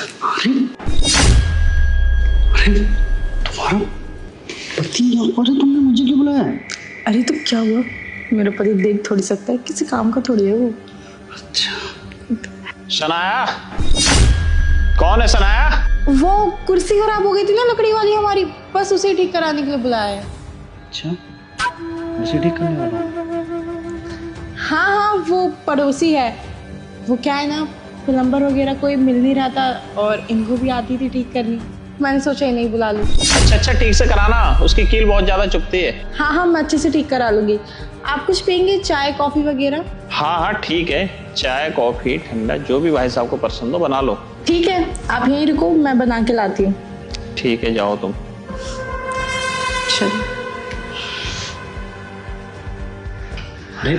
अरे अरे तुम्हारा पति यहाँ पर है, तुमने मुझे क्यों बुलाया है? अरे तो क्या हुआ, मेरा पति देख थोड़ी सकता है, किसी काम का थोड़ी है वो। अच्छा सनाया, कौन है सनाया? वो कुर्सी खराब हो गई थी ना लकड़ी वाली हमारी, बस उसे ठीक कराने के लिए बुलाया है। अच्छा, उसे ठीक करने वाला हूँ। हाँ हाँ, वो पड़ोसी है। वो क्या है ना, प्लम्बर वगैरह कोई मिल नहीं रहा था और इनको भी आती थी ठीक करनी, मैंने सोचा इन्हें बुला लूं। अच्छा ठीक से कराना, उसकी कील बहुत ज्यादा चुभती है। हाँ हाँ, मैं अच्छे से ठीक करा लूंगी। आप कुछ पियेंगे, चाय कॉफी वगैरह? हाँ हाँ ठीक है, चाय कॉफी ठंडा जो भी भाई साहब को पसंद हो बना लो। ठीक है, आप यहीं रुको, मैं बना के लाती हूँ। ठीक है, जाओ तुम। चलो। अरे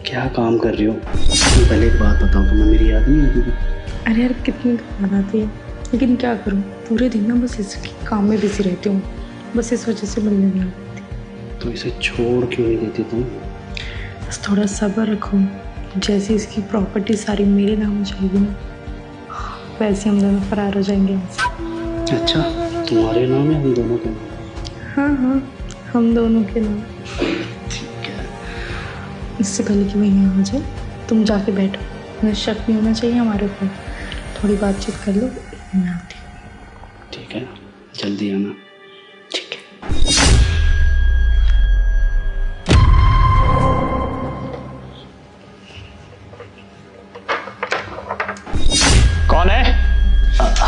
क्या काम कर रही हो? तुम पहले एक बात बताओ, तुम्हें मेरी याद नहीं आती? अरे यार, कितनी बनाती है, लेकिन क्या करूँ, पूरे दिन ना बस इसके काम में बिजी रहती हूँ, बस इस वजह से मिलने नहीं आती। तो इसे छोड़ क्यों नहीं देती तुम? बस थोड़ा सब्र रखो, जैसे इसकी प्रॉपर्टी सारी मेरे नाम हो जाएगी ना, वैसे हम दोनों फरार हो जाएंगे हमसे। अच्छा, तुम्हारे नाम है, हम दोनों के नाम? हाँ हाँ, हम दोनों के नाम। ठीक है। इससे पहले कि वहीं आ जाए, तुम जाके बैठो, मुझे शक नहीं होना चाहिए हमारे ऊपर। थोड़ी बातचीत कर लो, मैं आती हूँ। ठीक है, जल्दी आना। ठीक है। कौन है?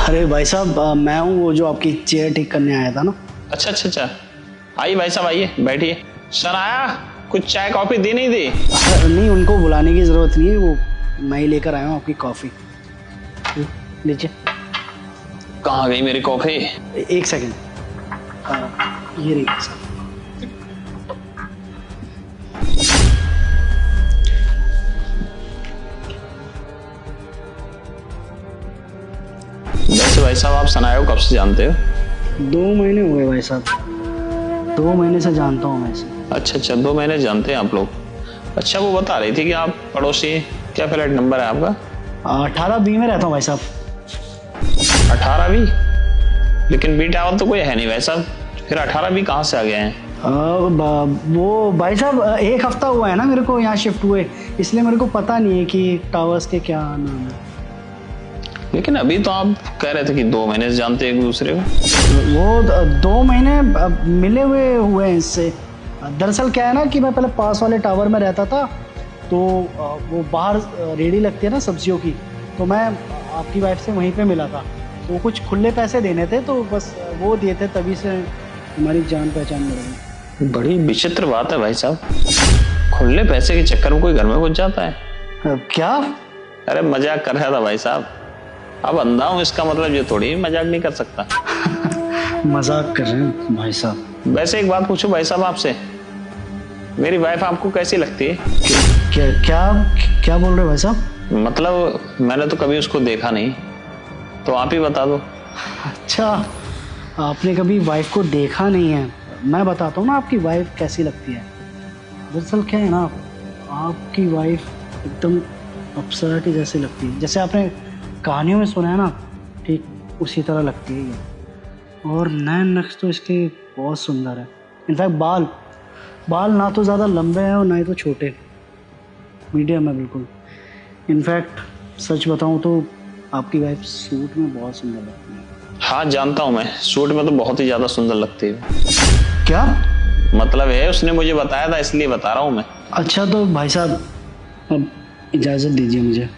अरे भाई साहब, मैं हूँ वो जो आपकी चेयर ठीक करने आया था ना। अच्छा अच्छा अच्छा, आइए भाई साहब, आइए बैठिए। सनाया, कुछ चाय कॉफी दी नहीं दी? नहीं, उनको बुलाने की ज़रूरत नहीं है, वो मैं ही लेकर आया हूँ आपकी कॉफ़ी। लीजिए। कहाँ गई मेरी कॉफी? एक सेकंड, ये रही साहब। वैसे भाई साहब, आप सनाया को कब से जानते हो? 2 महीने हो गए भाई साहब, 2 महीने से जानता हूँ मैं इसे। अच्छा अच्छा, 2 महीने जानते हैं आप लोग। अच्छा, वो बता रही थी कि आप पड़ोसी, क्या फ्लैट नंबर है आपका? 18B में रहता हूँ भाई साहब। 18B? लेकिन बी टावर तो कोई है नहीं भाई साहब, फिर 18B कहाँ से आ गए हैं? वो भाई साहब, 1 हफ्ता हुआ है ना मेरे को यहाँ शिफ्ट हुए, इसलिए मेरे को पता नहीं है कि टावर्स के क्या नाम है। लेकिन अभी तो आप कह रहे थे कि 2 महीने से जानते हैं एक दूसरे को। वो 2 महीने मिले हुए हैं इससे। दरअसल क्या है ना कि मैं पहले पास वाले टावर में रहता था, तो वो बाहर रेडी लगती है ना सब्जियों की, तो मैं आपकी वाइफ से वहीं पे मिला था। तो कुछ खुले पैसे देने थे, तो बस वो दिए थे, तभी से हमारी जान पहचान बढ़ गई। बड़ी विचित्र बात है भाई साहब, खुले पैसे के चक्कर में कोई घर में घुस जाता है? क्या? अरे मजाक कर रहा था भाई साहब, अब अंधा हूँ इसका मतलब ये थोड़ी मजाक नहीं कर सकता। मजाक कर रहे हैं भाई साहब। वैसे एक बात पूछूं भाई साहब आपसे, मेरी वाइफ आपको कैसी लगती है? क्या क्या क्या बोल रहे हो भाई साहब? मतलब मैंने तो कभी उसको देखा नहीं, तो आप ही बता दो। अच्छा, आपने कभी वाइफ को देखा नहीं है? मैं बताता हूँ ना आपकी वाइफ कैसी लगती है। दरअसल क्या है ना, आपकी वाइफ एकदम अप्सरा की जैसे लगती है, जैसे आपने कहानियों में सुना है ना, ठीक उसी तरह लगती है ये। और नैन नक्श तो इसके बहुत सुंदर है। इनफैक्ट बाल ना तो ज़्यादा लंबे हैं और ना ही तो छोटे, मीडियम है बिल्कुल। इनफैक्ट सच बताऊं तो आपकी वाइफ सूट में बहुत सुंदर लगती है। हाँ जानता हूँ मैं, सूट में तो बहुत ही ज्यादा सुंदर लगती है। क्या मतलब है, उसने मुझे बताया था इसलिए बता रहा हूँ मैं। अच्छा, तो भाई साहब अब इजाज़त दीजिए मुझे,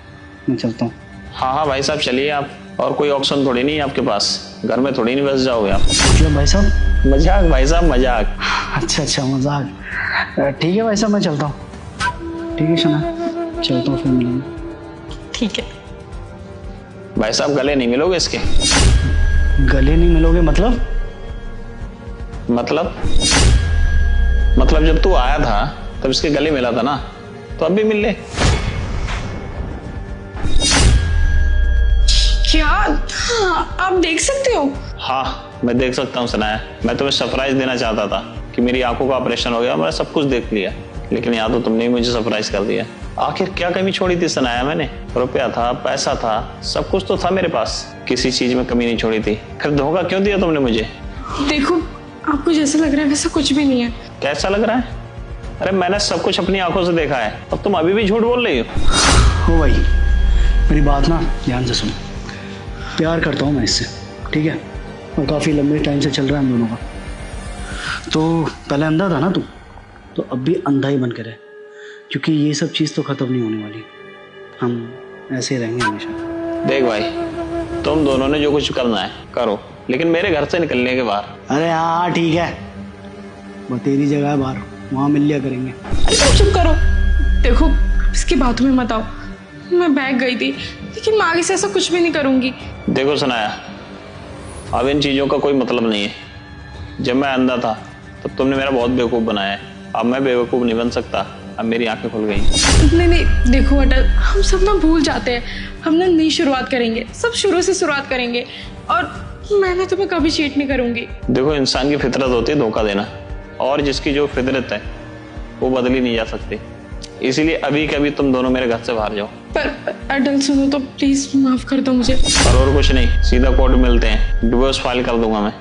मैं चलता हूँ। हाँ हाँ भाई साहब चलिए आप, और कोई ऑप्शन थोड़ी नहीं है आपके पास, घर में थोड़ी नहीं बस जाओगे आप। मतलब भाई साहब? मजाक भाई साहब, मजाक। अच्छा मजाक। ठीक है भाई साहब, मैं चलता हूँ। ठीक है शना, चलता हूँ, फिर मिलेंगे। ठीक है। भाई साहब गले नहीं मिलोगे इसके? गले नहीं मिलोगे मतलब? मतलब जब तू आया था तब इसके गले मिला था ना, तो अब भी मिल ले। क्या आप देख सकते हो? हाँ मैं देख सकता हूँ सनाया, मैं तुम्हें सरप्राइज देना चाहता था कि मेरी आंखों का ऑपरेशन हो गया, मैंने सब कुछ देख लिया, लेकिन यहाँ तो तुमने ही मुझे सरप्राइज कर दिया। आखिर क्या कमी छोड़ी थी सनाया मैंने? रुपया था, पैसा था, सब कुछ तो था मेरे पास, किसी चीज में कमी नहीं छोड़ी थी। फिर धोखा क्यों दिया तुमने मुझे? देखो, आपको जैसा लग रहा है वैसा कुछ भी नहीं है। कैसा लग रहा है? अरे मैंने सब कुछ अपनी आंखों से देखा है, अब तुम अभी भी झूठ बोल रही हो। भाई मेरी बात ना ध्यान से सुनो। प्यार करता हूँ मैं इससे, ठीक है, और काफ़ी लंबे टाइम से चल रहा है हम दोनों का। तो पहले अंधा था ना तू, तो अब भी अंधा ही बन कर है, क्योंकि ये सब चीज़ तो ख़त्म नहीं होने वाली। हम ऐसे ही रहेंगे हमेशा। देख भाई, तुम दोनों ने जो कुछ करना है करो, लेकिन मेरे घर से निकलने के बाहर। अरे हाँ ठीक है, वो तेरी जगह है बाहर, वहाँ मिल लिया करेंगे। अरे तुम चुप करो। देखो, इसकी बातों में मत आओ। मैं बैग गई थी, लेकिन मैं आगे से ऐसा कुछ भी नहीं करूंगी। देखो सनाया, अब इन चीज़ों का कोई मतलब नहीं है। जब मैं अंधा था तब तुमने मेरा बहुत बेवकूफ़ बनाया है, अब मैं बेवकूफ़ नहीं बन सकता। अब मेरी आंखें खुल गई। नहीं नहीं, देखो अटल, हम सब ना भूल जाते हैं। हम ना नई शुरुआत करेंगे, सब शुरू से शुरुआत करेंगे। और मैंने तुम्हें कभी चीट नहीं करूंगी। देखो, इंसान की फितरत होती है धोखा देना, और जिसकी जो फितरत है वो बदली नहीं जा सकती। इसीलिए अभी कभी तुम दोनों मेरे घर से बाहर जाओ। पर अटल सुनो तो, प्लीज माफ कर दो मुझे। और कुछ नहीं, सीधा कोर्ट मिलते हैं, डिवोर्स फाइल कर दूंगा मैं।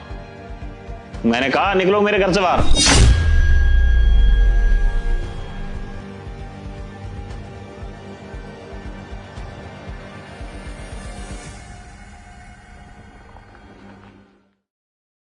मैंने कहा निकलो मेरे घर से बाहर।